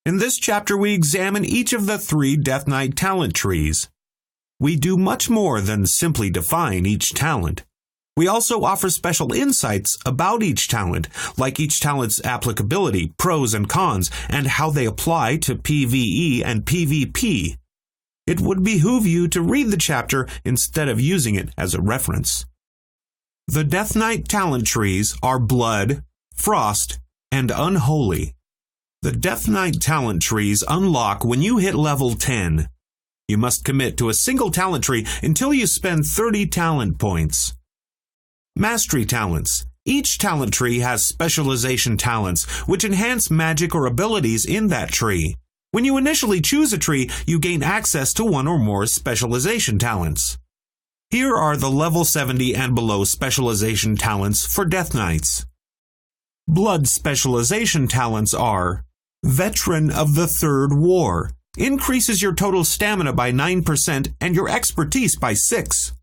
In this chapter, we examine each of the 3 Death Knight talent trees. We do much more than simply define each talent. We also offer special insights about each talent, like each talent's applicability, pros and cons, and how they apply to PvE and PvP. It would behoove you to read the chapter instead of using it as a reference. The Death Knight talent trees are Blood, Frost, and Unholy. The Death Knight talent trees unlock when you hit level 10. You must commit to a single talent tree until you spend 30 talent points. Mastery talents. Each talent tree has specialization talents, which enhance magic or abilities in that tree. When you initially choose a tree, you gain access to 1 or more specialization talents. Here are the level 70 and below specialization talents for Death Knights. Blood specialization talents are Veteran of the Third War. Increases your total stamina by 9% and your expertise by 6.